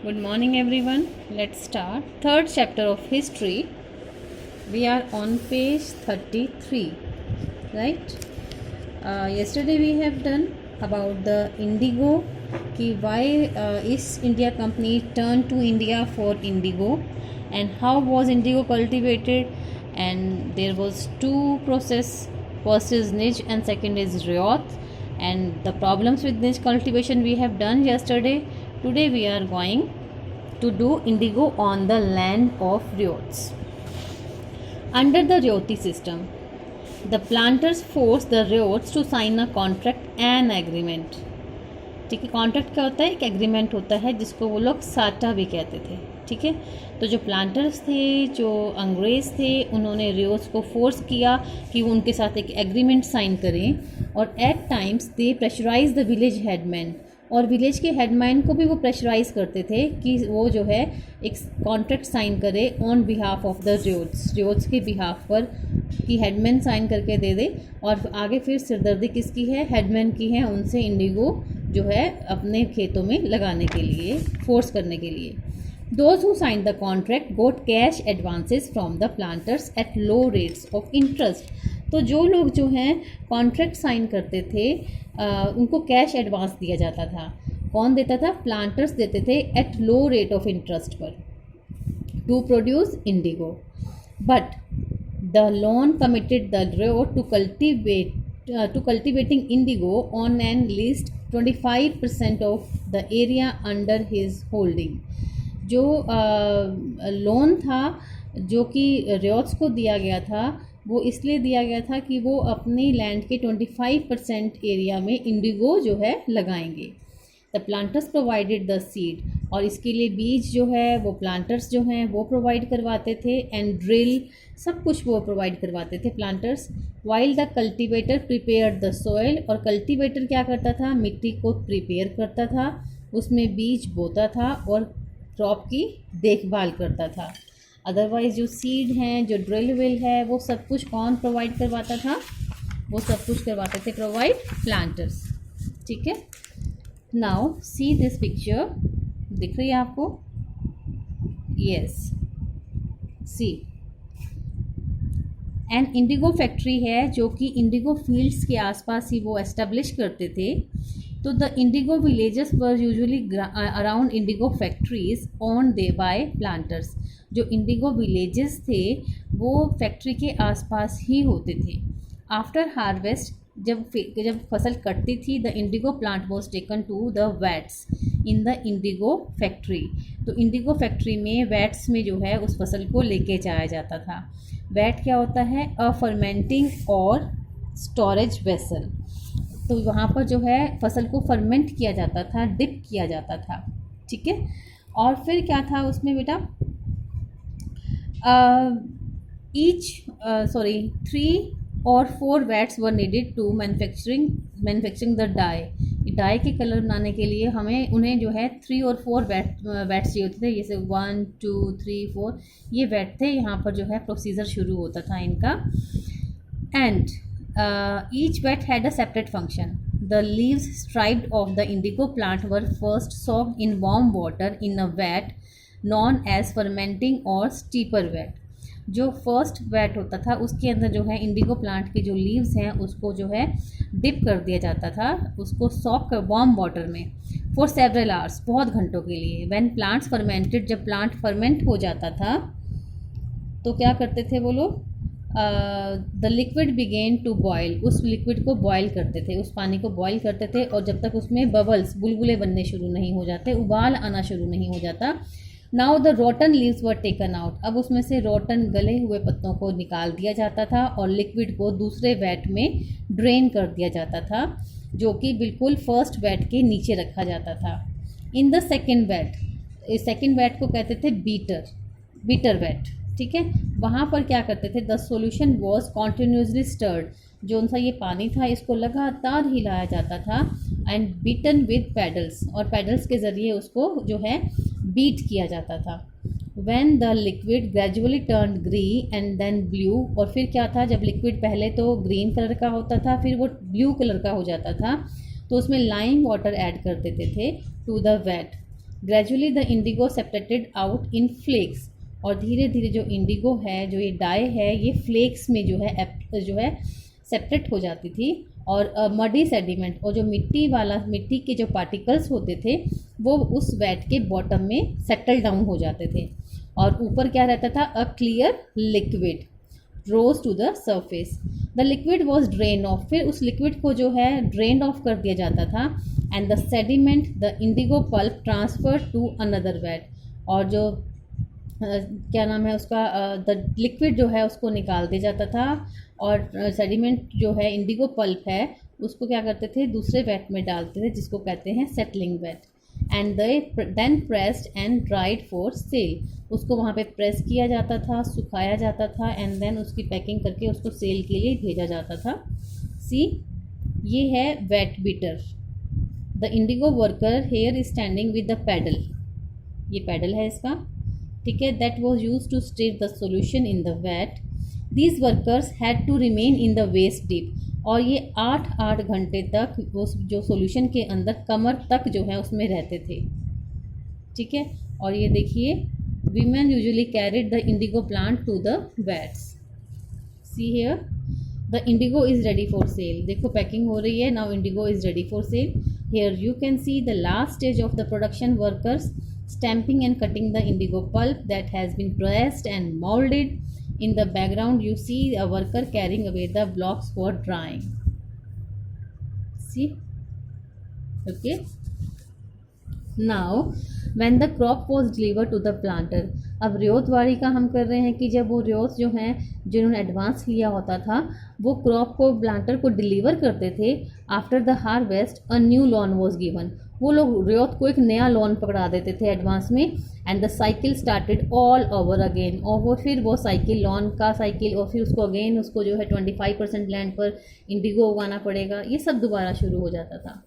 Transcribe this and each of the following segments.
Good morning, everyone. Let's start. Third chapter of history. We are on page 33, right? Yesterday we have done about the indigo. कि why East India Company turned to India for indigo, and how was indigo cultivated. And there was two process. First is niche and second is riot. And the problems with niche cultivation we have done yesterday. Today we are going to do indigo on the land of riots. Under the Rioti system, the planters forced the riots to sign a contract and agreement. ठीक है, contract क्या होता है? एक agreement होता है जिसको वो लोग साटा भी कहते थे. ठीक है, तो जो प्लांटर्स थे, जो अंग्रेज़ थे, उन्होंने रियोट्स को फोर्स किया कि वो उनके साथ एक एग्रीमेंट साइन करें. और at times they pressurise the village headman, और विलेज के हेडमैन को भी वो प्रेशराइज करते थे कि वो जो है एक कॉन्ट्रैक्ट साइन करे ऑन बिहाफ ऑफ द रियोट्स के बिहाफ पर, कि हेडमैन साइन करके दे दे. और आगे फिर सिरदर्दी किसकी है? हेडमैन की है, उनसे इंडिगो जो है अपने खेतों में लगाने के लिए, फोर्स करने के लिए. Those who sign the contract got cash advances from the planters at low rates of interest. तो जो लोग जो हैं कॉन्ट्रैक्ट साइन करते थे, उनको कैश एडवांस दिया जाता था. कौन देता था? प्लांटर्स देते थे at low rate of interest पर, to produce indigo. But the loan committed the ryot to cultivating indigo on and least 25% of the area under his holding. जो लोन था जो कि रियोट्स को दिया गया था, वो इसलिए दिया गया था कि वो अपनी लैंड के 25% एरिया में इंडिगो जो है लगाएंगे. The planters provided the seed, और इसके लिए बीज जो है वो प्लांटर्स जो हैं वो प्रोवाइड करवाते थे. एंड ड्रिल, सब कुछ वो प्रोवाइड करवाते थे planters. While the cultivator prepare the soil, और कल्टीवेटर क्या करता था? मिट्टी को प्रिपेयर करता था, उसमें बीज बोता था और क्रॉप की देखभाल करता था. अदरवाइज़ जो सीड हैं, जो ड्रिल विल है, वो सब कुछ कौन प्रोवाइड करवाता था? वो सब कुछ करवाते थे प्रोवाइड प्लांटर्स. ठीक है, नाउ सी दिस पिक्चर. दिख रही है आपको? Yes, see. And indigo factory है जो कि इंडिगो फील्ड्स के आसपास ही वो एस्टेब्लिश करते थे. तो the indigo villages were usually around indigo factories owned they by planters. जो इंडिगो विलेजेस थे वो फैक्ट्री के आसपास ही होते थे. आफ्टर हार्वेस्ट, जब फसल कटती थी, the indigo plant was taken to the vats in the indigo factory. तो इंडिगो फैक्ट्री में वैट्स में जो है उस फसल को लेके जाया जाता था. वैट क्या होता है? अ फर्मेंटिंग और स्टोरेज वेसल. तो वहाँ पर जो है फसल को फर्मेंट किया जाता था, डिप किया जाता था. ठीक है, और फिर क्या था उसमें बेटा? थ्री और 4 vats were needed to manufacturing the dye के कलर बनाने के लिए उन्हें जो है 3 और 4 वैट्स चाहिए होते थे. जैसे 1 2 3 4 ये वैट थे. यहाँ पर जो है प्रोसीजर शुरू होता था इनका. And each vat had a separate function. The leaves striped of the indigo plant were first soaked in warm water in a vat known as fermenting or steeper vat. जो फर्स्ट वैट होता था उसके अंदर जो है Indigo plant के जो leaves हैं उसको जो है डिप कर दिया जाता था, उसको सॉक कर वार्म वाटर में फॉर सेवरल आवर्स, बहुत घंटों के लिए. व्हेन प्लांट्स फर्मेंटेड, जब प्लांट फर्मेंट हो जाता था तो क्या करते थे वो लोग? The liquid began to boil, उस लिक्विड को बॉयल करते थे, उस पानी को बॉयल करते थे. और जब तक उसमें बबल्स, बुलबुले बनने शुरू नहीं हो जाते, उबाल आना शुरू नहीं हो जाता. Now the rotten leaves were taken out. अब उसमें से रोटन गले हुए पत्तों को निकाल दिया जाता था और लिक्विड को दूसरे वैट में ड्रेन कर दिया जाता था, जो कि बिल्कुल फर्स्ट वैट के नीचे रखा जाता था. इन द सेकेंड वैट को कहते थे बीटर वैट. ठीक है, वहाँ पर क्या करते थे? The solution was continuously stirred. जो उनसा ये पानी था इसको लगातार हिलाया जाता था. एंड बीटन विद पैडल्स, और पैडल्स के ज़रिए उसको जो है बीट किया जाता था. When the liquid gradually turn green and then blue, और फिर क्या था? जब लिक्विड पहले तो ग्रीन कलर का होता था, फिर वो ब्लू कलर का हो जाता था, तो उसमें लाइम वाटर ऐड कर देते थे to the vat. Gradually the indigo separated out in flakes, और धीरे धीरे जो इंडिगो है, जो ये डाई है, ये फ्लेक्स में जो है सेपरेट हो जाती थी। और मडी सेडिमेंट, और जो मिट्टी के जो पार्टिकल्स होते थे वो उस वैट के बॉटम में सेटल डाउन हो जाते थे, और ऊपर क्या रहता था, a clear liquid rose to the surface. The liquid was drain off, फिर उस लिक्विड को जो है ड्रेन ऑफ कर दिया जाता था। And the sediment the indigo pulp transfer to another vat, और जो क्या नाम है उसका, द लिक्विड जो है उसको निकाल दिया जाता था, और सेडिमेंट जो है इंडिगो पल्प है उसको क्या करते थे, दूसरे वैट में डालते थे जिसको कहते हैं settling vat. And then pressed and dried for sale, उसको वहाँ पे प्रेस किया जाता था, सुखाया जाता था, एंड देन उसकी पैकिंग करके उसको सेल के लिए भेजा जाता था। सी, ये है vat beater. The indigo worker here is standing with the paddle, ये पैडल है इसका, ठीक है, that was use to stir the solution in the vat. These workers had to remain in the waist deep, और ये 8 घंटे तक उस जो सॉल्यूशन के अंदर कमर तक जो है उसमें रहते थे, ठीक है। और ये देखिए, women usually carried the indigo plant to the vats. See here, the indigo is ready for sale, देखो पैकिंग हो रही है, now indigo is ready for sale. Here you can see the last stage of the production, workers stamping and cutting the indigo pulp that has been pressed and molded. In the background you see a worker carrying away the blocks for drying. See, okay. Now when the crop was delivered to the planter, अब रियोतवाड़ी का हम कर रहे हैं कि जब वो रियोत जो हैं जिन्होंने एडवांस लिया होता था वो क्रॉप को प्लांटर को डिलीवर करते थे, after the harvest a new lawn was given, वो लोग रियोत को एक नया लोन पकड़ा देते थे एडवांस में। And the cycle started all over again, और वो फिर वो साइकिल, लोन का साइकिल, और फिर उसको अगेन उसको जो है 25% लैंड पर इंडिगो उगाना पड़ेगा, ये सब दोबारा शुरू हो जाता था।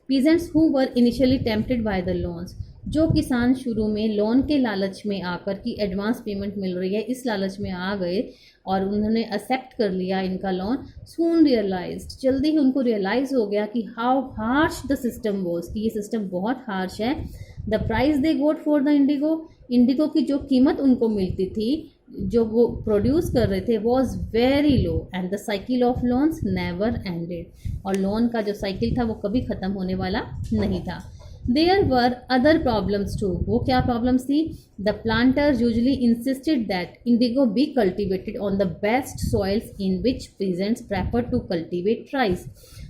Peasants who were initially tempted by the loans, जो किसान शुरू में लोन के लालच में आकर कि एडवांस पेमेंट मिल रही है इस लालच में आ गए और उन्होंने एक्सेप्ट कर लिया इनका लोन, सून रियलाइज्ड, जल्दी ही उनको रियलाइज़ हो गया कि how harsh the system was, कि ये सिस्टम बहुत हार्श है। The price they got for the indigo, indigo की जो कीमत उनको मिलती थी जो वो प्रोड्यूस कर रहे थे was very low, and the cycle of loans never ended, और लोन का जो साइकिल था वो कभी ख़त्म होने वाला नहीं था। There were other problems too, वो क्या प्रॉब्लम्स थी, the planters usually insisted that indigo be cultivated on the best soils in which peasants prefer to cultivate rice,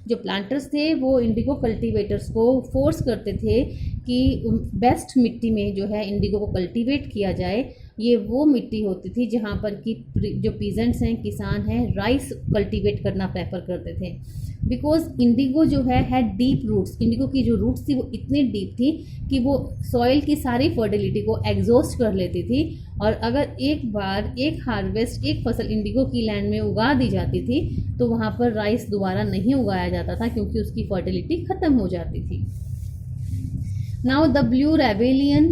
जो प्लांटर्स थे वो इंडिगो कल्टीवेटर्स को फोर्स करते थे कि बेस्ट मिट्टी में जो है इंडिगो को कल्टीवेट किया जाए। ये वो मिट्टी होती थी जहाँ पर कि जो पीजेंट्स हैं, किसान हैं, राइस कल्टीवेट करना प्रेफर करते थे, बिकॉज इंडिगो जो है डीप रूट्स, इंडिगो की जो रूट्स थी वो इतनी डीप थी कि वो सॉइल की सारी फर्टिलिटी को एग्जॉस्ट कर लेती थी, और अगर एक बार एक हार्वेस्ट, एक फसल इंडिगो की लैंड में उगा दी जाती थी तो वहाँ पर राइस दोबारा नहीं उगाया जाता था क्योंकि उसकी फर्टिलिटी ख़त्म हो जाती थी। Now the blue rebellion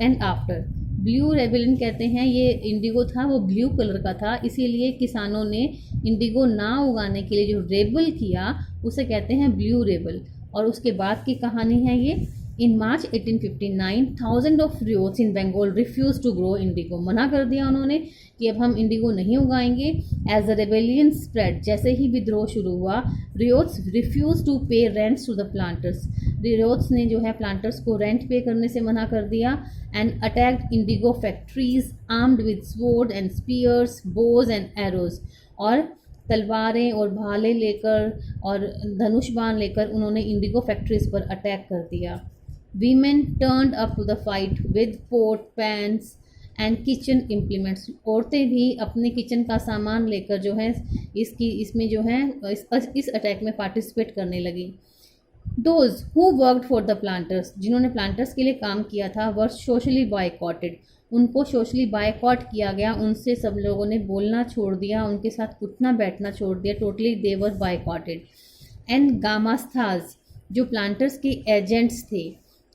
and after, blue rebellion कहते हैं, ये इंडिगो था वो ब्लू कलर का था, इसीलिए किसानों ने इंडिगो ना उगाने के लिए जो रेबल किया उसे कहते हैं ब्लू रेबल। और उसके बाद की कहानी है ये, in March 1859 thousand of ryots in Bengal refuse to grow indigo, मना कर दिया उन्होंने कि अब हम इंडिगो नहीं उगाएंगे। एज द रेबेलियन स्प्रेड, जैसे ही विद्रोह शुरू हुआ, ryots refuse to pay rents to the planters, ryots ने जो है प्लांटर्स को रेंट पे करने से मना कर दिया। And attacked indigo factories armed with sword and spears, bows and arrows, और तलवारें और भाले लेकर और धनुष बाण लेकर उन्होंने इंडिगो फैक्ट्रीज पर अटैक कर दिया। Women turned up to the fight with pot, pans and kitchen implements, औरतें भी अपने किचन का सामान लेकर जो है इसमें जो है इस अटैक में पार्टिसिपेट करने लगी। Those who worked for the planters, जिन्होंने प्लांटर्स के लिए काम किया था, वर सोशली बायकॉटेड, उनको सोशली बायकॉट किया गया, उनसे सब लोगों ने बोलना छोड़ दिया, उनके साथ उठना बैठना छोड़ दिया, टोटली दे वर बायकॉटेड। एंड गामास्थाज, जो प्लांटर्स के एजेंट्स थे,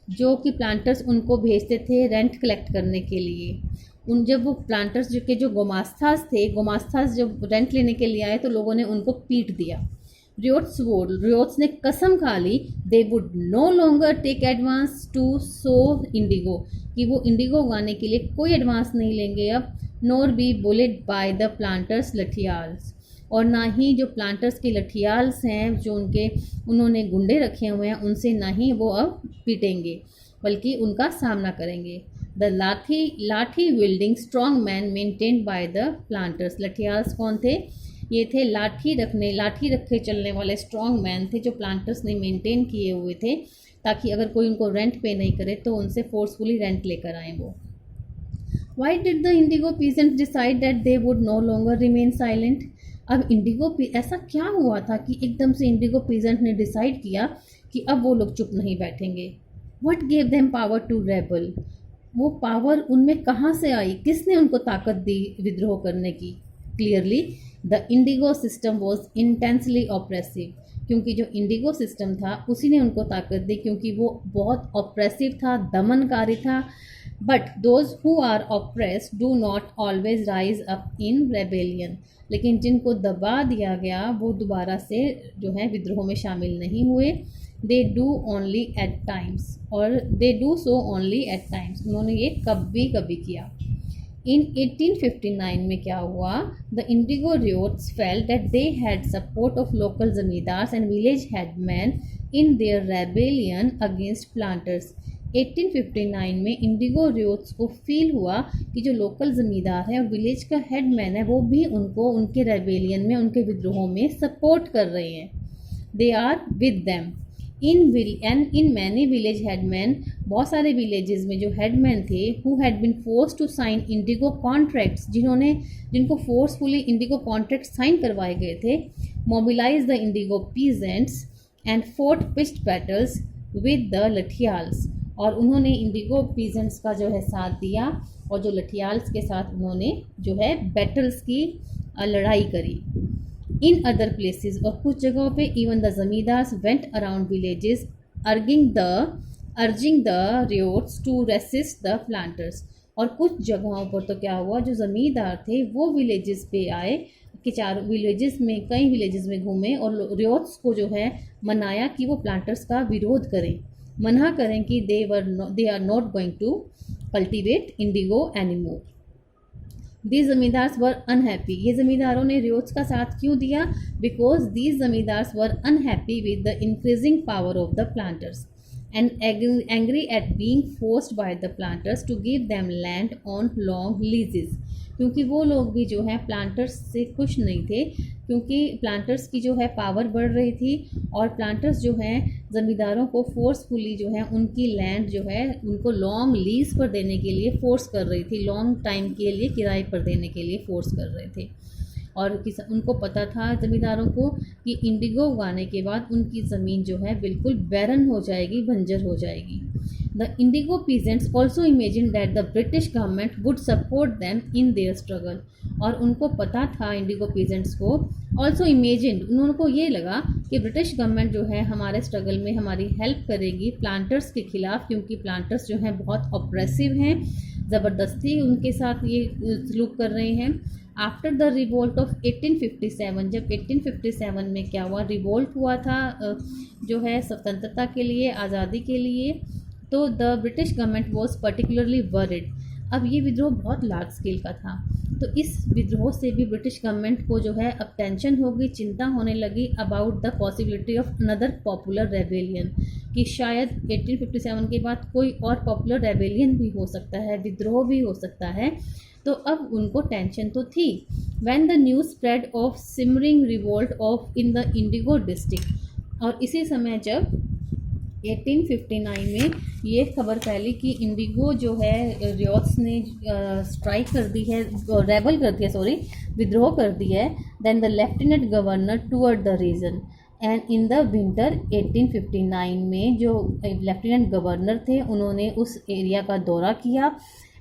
जो कि प्लांटर्स उनको भेजते थे रेंट कलेक्ट करने के लिए, जब वो प्लांटर्स जो गोमास्थास थे, गोमास्थास जब रेंट लेने के लिए आए तो लोगों ने उनको पीट दिया, रियोट्स ने कसम खा ली they would no longer take advance to sow indigo, कि वो इंडिगो उगाने के लिए कोई एडवांस नहीं लेंगे अब, nor be bullied by the planters lathiyals, और ना ही जो प्लांटर्स के लठियाल्स हैं जो उन्होंने गुंडे रखे हुए हैं उनसे ना ही वो अब पीटेंगे बल्कि उनका सामना करेंगे। The lathi wielding strong man maintained by the planters, lathiyals कौन थे? ये थे लाठी रखे चलने वाले स्ट्रॉन्ग मैन थे जो प्लांटर्स ने मेंटेन किए हुए थे, ताकि अगर कोई उनको रेंट पे नहीं करे तो उनसे फोर्सफुली रेंट लेकर आए वो। Why did the indigo peasants decide that they would no longer remain silent? अब ऐसा क्या हुआ था कि एकदम से इंडिगो पीजेंट ने डिसाइड किया कि अब वो लोग चुप नहीं बैठेंगे। What gave them power to rebel? वो पावर उनमें कहाँ से आई, किसने उनको ताकत दी विद्रोह करने की? Clearly the Indigo system was intensely oppressive, क्योंकि जो इंडिगो सिस्टम था उसी ने उनको ताकत दी, क्योंकि वो बहुत ऑप्रेसिव था, दमनकारी था। But those who are oppressed do not always rise up in rebellion, लेकिन जिनको दबा दिया गया वो दोबारा से जो है विद्रोह में शामिल नहीं हुए। They do only at times, और they do so only at times, उन्होंने ये कभी कभी किया। इन 1859 में क्या हुआ? The indigo ryots felt that they had support of local zamindars and village headman in their rebellion against planters. 1859 में इंडिगो रियोट्स को फील हुआ कि जो लोकल ज़मींदार है और विलेज का हेडमैन है वो भी उनको उनके रेबेलियन में, उनके विद्रोह में सपोर्ट कर रहे हैं। They are with them in many village headman, बहुत सारे विलेजेस में जो हेडमैन थे who had been force to sign indigo contracts, जिनको फोर्सफुली इंडिगो कॉन्ट्रैक्ट साइन करवाए गए थे, mobilise the indigo peasants and fought pitched battles with the lathiyals, और उन्होंने इंडिगो पीजेंट्स का जो है साथ दिया और जो लठियाल्स के साथ उन्होंने जो है बैटल्स की लड़ाई करी। इन अदर प्लेसेस, और कुछ जगहों पे even the zamindars went around villages urging the ryots to resist the planters, और कुछ जगहों पर तो क्या हुआ, जो ज़मींदार थे वो विलेजेस पे आए कि कई विलेजेस में घूमे और रियोट्स को जो है मनाया कि वो प्लांटर्स का विरोध करें, मना करें कि they are not going to cultivate indigo anymore. These zamindars were unhappy, ये ज़मींदारों ने रियोट्स का साथ क्यों दिया? Because these zamindars were unhappy with the increasing power of the planters and angry at being forced by the planters to give them land on long leases, क्योंकि वो लोग भी जो है प्लांटर्स से खुश नहीं थे, क्योंकि प्लांटर्स की जो है पावर बढ़ रही थी और प्लांटर्स जो हैं ज़मींदारों को फोर्सफुली जो है उनकी लैंड जो है उनको लॉन्ग लीज पर देने के लिए फोर्स कर रही थी, लॉन्ग टाइम के लिए किराए पर देने के लिए फोर्स कर रहे थे। और उनको पता था ज़मींदारों को कि इंडिगो उगाने के बाद उनकी ज़मीन जो है बिल्कुल बैरन हो जाएगी, बंजर हो जाएगी। The indigo peasants also imagine that the British government would support them in their struggle, और उनको पता था इंडिगो पीजेंट्स को ऑल्सो इमेजिन, उनको ये लगा कि ब्रिटिश गवर्नमेंट जो है हमारे स्ट्रगल में हमारी हेल्प करेगी प्लांटर्स के खिलाफ, क्योंकि प्लांटर्स जो हैं बहुत ऑप्रेसिव हैं, ज़बरदस्ती उनके साथ ये सलूक कर रहे हैं। आफ्टर द रिवोल्ट ऑफ 1857, जब 1857 में क्या हुआ, रिवोल्ट हुआ था जो है स्वतंत्रता के लिए, आज़ादी के लिए, तो the British government was particularly worried. अब ये विद्रोह बहुत लार्ज स्केल का था, तो इस विद्रोह से भी ब्रिटिश गवर्नमेंट को जो है अब टेंशन हो गई, चिंता होने लगी about the possibility of another popular rebellion, कि शायद 1857 के बाद कोई और पॉपुलर रेबेलियन भी हो सकता है, विद्रोह भी हो सकता है। तो अब उनको टेंशन तो थी। When the news spread of simmering revolt of in the Indigo district, और इसी समय जब 1859 में ये खबर फैली कि इंडिगो जो है रियोट्स ने स्ट्राइक कर दी है, रेबल कर दिया, विद्रोह कर दिया है, then the lieutenant governor toward the region and in the winter 1859 में जो लेफ्टिनेंट गवर्नर थे उन्होंने उस एरिया का दौरा किया,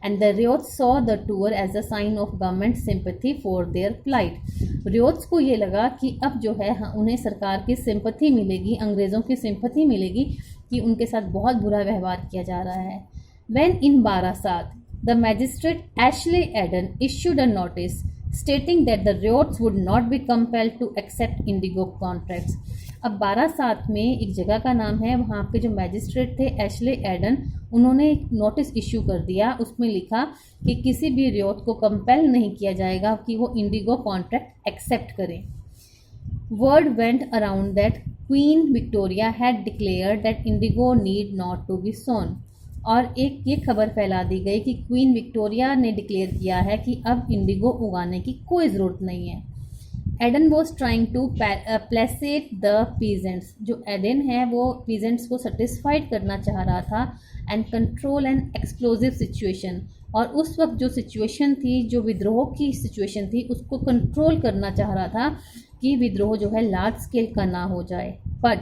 and the ryots saw the tour as a sign of government sympathy for their plight. Ryots को ये लगा कि अब जो है उन्हें सरकार की सिंपैथी मिलेगी, अंग्रेज़ों की सिंपैथी मिलेगी कि उनके साथ बहुत बुरा व्यवहार किया जा रहा है। When in Barasat the magistrate Ashley Eden issued a notice stating that the riots would not be compelled to accept indigo contracts. अब 12/7 में एक जगह का नाम है, वहाँ के जो मैजिस्ट्रेट थे एशले एडन, उन्होंने एक नोटिस इशू कर दिया. उसमें लिखा कि किसी भी रियोट को कंपेल नहीं किया जाएगा कि वो इंडिगो कॉन्ट्रैक्ट एक्सेप्ट करें. Word went around that Queen Victoria had declared that indigo need not to be sown. और एक ये खबर फैला दी गई कि क्वीन विक्टोरिया ने डिक्लेयर किया है कि अब इंडिगो उगाने की कोई ज़रूरत नहीं है. Eden was trying to placate the peasants. जो एडन है वो पीजेंट्स को सेटिस्फाइड करना चाह रहा था and control an explosive situation. और उस वक्त जो सिचुएशन थी, जो विद्रोह की सिचुएशन थी, उसको कंट्रोल करना चाह रहा था कि विद्रोह जो है लार्ज स्केल का ना हो जाए. But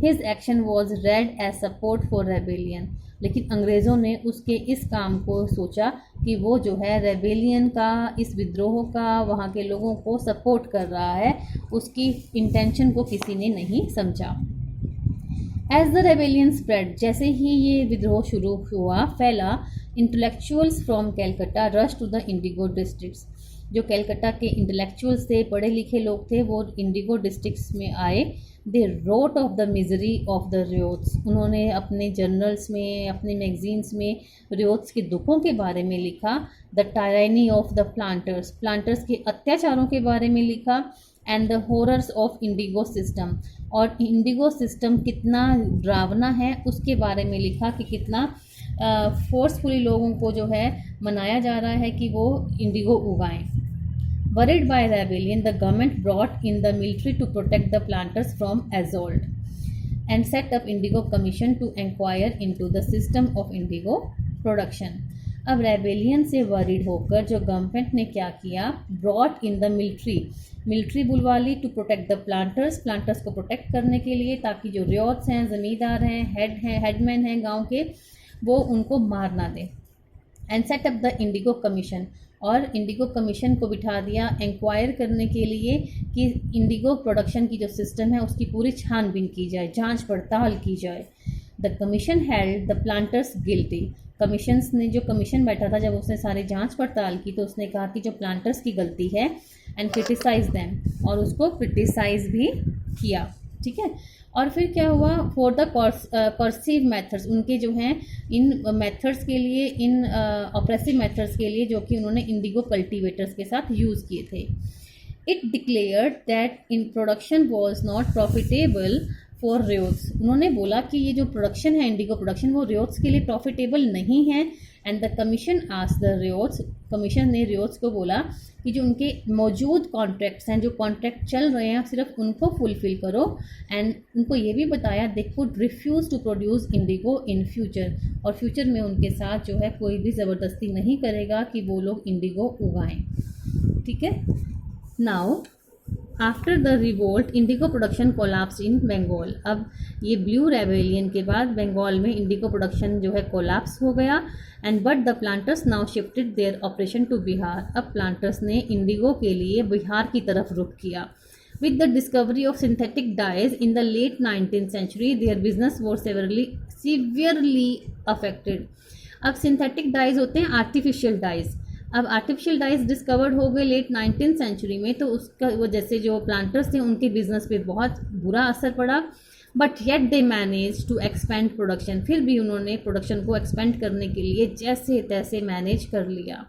his action was read as support for rebellion. लेकिन अंग्रेज़ों ने उसके इस काम को सोचा कि वो जो है रेबेलियन का, इस विद्रोह का, वहाँ के लोगों को सपोर्ट कर रहा है. उसकी इंटेंशन को किसी ने नहीं समझा. एज द रेबेलियन स्प्रेड, जैसे ही ये विद्रोह शुरू हुआ, फैला, intellectuals from Calcutta rush to the indigo districts. जो कैलकटा के इंटेलेक्चुअल्स थे, पढ़े लिखे लोग थे, वो इंडिगो डिस्ट्रिक्ट्स में आए. They wrote of the misery of the ryots. उन्होंने अपने जर्नल्स में, अपने मैगजीन्स में रियोट्स के दुखों के बारे में लिखा. The tyranny of the planters, planters के अत्याचारों के बारे में लिखा. And the horrors of indigo system, और इंडिगो सिस्टम कितना डरावना है उसके बारे में लिखा कि कितना फोर्सफुली लोगों को जो है मनाया जा रहा है कि वो इंडिगो उगाएं. Worried by rebellion, the government brought in the military to protect the planters from assault and set up Indigo Commission to inquire into the system of indigo production. अब रेबेलियन से वरीड होकर जो government ने क्या किया, brought in the military बुलवा ली to protect the planters को protect करने के लिए, ताकि जो रियोट्स हैं, ज़मींदार हैं, हेडमैन हैं गांव के, वो उनको मार ना दें. And set up the Indigo commission, और इंडिगो कमीशन को बिठा दिया इंक्वायर करने के लिए कि इंडिगो प्रोडक्शन की जो सिस्टम है उसकी पूरी छानबीन की जाए, जांच पड़ताल की जाए. The commission held the planters guilty. Commissions ने, जो कमीशन बैठा था, जब उसने सारी जांच पड़ताल की तो उसने कहा कि जो प्लांटर्स की गलती है, एंड क्रिटिसाइज देम, और उसको क्रिटिसाइज भी किया. ठीक है. और फिर क्या हुआ, फॉर द कर्सिव मेथड्स, उनके जो हैं इन मेथड्स के लिए, इन ऑप्रेसिव मेथड्स के लिए जो कि उन्होंने इंडिगो कल्टीवेटर्स के साथ यूज़ किए थे. It declared that in production was not profitable for ryots. उन्होंने बोला कि ये जो प्रोडक्शन है, इंडिगो प्रोडक्शन, वो रियोट्स के लिए प्रॉफिटेबल नहीं है. And the commission asked the ryots, commission ने रियोट्स को बोला कि जो उनके मौजूद कॉन्ट्रैक्ट्स हैं, जो कॉन्ट्रैक्ट चल रहे हैं, सिर्फ उनको फुलफ़िल करो. एंड उनको ये भी बताया they could refuse to produce indigo in future, और फ्यूचर में उनके साथ जो है कोई भी ज़बरदस्ती नहीं करेगा कि वो लोग इंडिगो उगाएं. ठीक है. Now after the revolt indigo production collapse in Bengal. अब ये ब्लू रेबेलियन के बाद बंगाल में इंडिगो प्रोडक्शन जो है कोलैप्स हो गया. And but the planters now shifted their operation to Bihar. अब प्लांटर्स ने इंडिगो के लिए बिहार की तरफ रुख किया. With the discovery of synthetic dyes in the late 19th century their business was severely affected. अब सिंथेटिक डाइज होते हैं आर्टिफिशियल डाइज. अब आर्टिफिशियल डाइज डिस्कवर्ड हो गए लेट 19th century में, तो उसका वजह से जो प्लांटर्स थे उनके बिजनेस पे बहुत बुरा असर पड़ा. But yet they manage to expand production. फिर भी उन्होंने प्रोडक्शन को एक्सपेंड करने के लिए जैसे तैसे मैनेज कर लिया.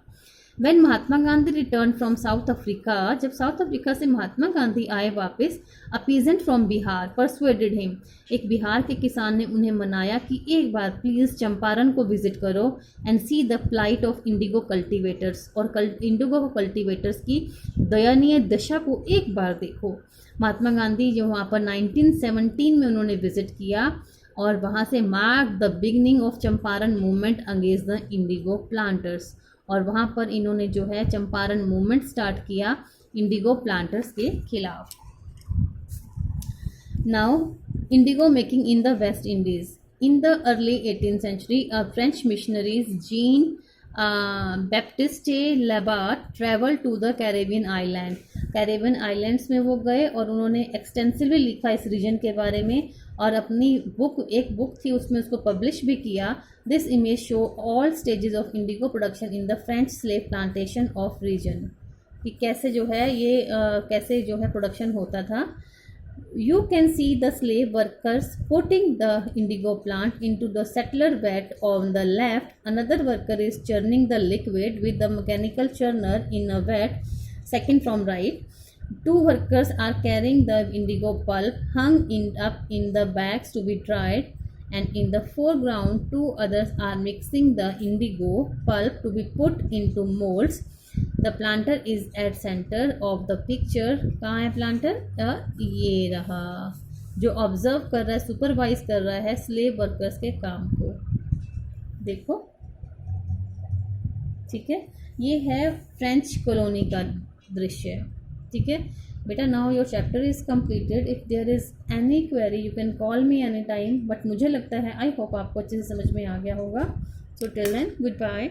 When Mahatma Gandhi return from South Africa, जब साउथ अफ्रीका से महात्मा गांधी आए वापस, a peasant from Bihar persuaded him. एक बिहार के किसान ने उन्हें मनाया कि एक बार प्लीज़ चंपारण को विजिट करो and see the plight of indigo cultivators, और इंडिगो कल्टीवेटर्स की दयनीय दशा को एक बार देखो. महात्मा गांधी जो वहाँ पर 1917 में उन्होंने विजिट किया, और वहाँ से mark the beginning of Champaran movement against the indigo planters. और वहाँ पर इन्होंने जो है चंपारण मूवमेंट स्टार्ट किया इंडिगो प्लांटर्स के खिलाफ. Now indigo making in the West Indies. In the early 18th century, French missionaries Jean Baptiste Labat travel to the Caribbean island. Caribbean islands में वो गए और उन्होंने एक्सटेंसिवली लिखा इस रीजन के बारे में, और अपनी एक बुक थी उसमें उसको पब्लिश भी किया. This image show all stages of indigo production in the French slave plantation of region. कि कैसे जो है ये कैसे जो है प्रोडक्शन होता था. You can see the slave workers putting the indigo plant into the settler vat on the left. Another worker is churning the liquid with the mechanical churner in a vat, second from right. Two workers are carrying the indigo pulp hung up in the bags to be dried, and in the foreground, two others are mixing the indigo pulp to be put into molds. The planter is at center of the picture. कहाँ है planter? ये रहा, जो observe कर रहा है, supervise कर रहा है स्लेव वर्कर्स के काम को. देखो, ठीक है, ये है फ्रेंच कॉलोनी का दृश्य. ठीक है बेटा, now your chapter is completed. If there is any query you can call me any time. But मुझे लगता है, आई होप आपको अच्छे से समझ में आ गया होगा. So till then, good bye.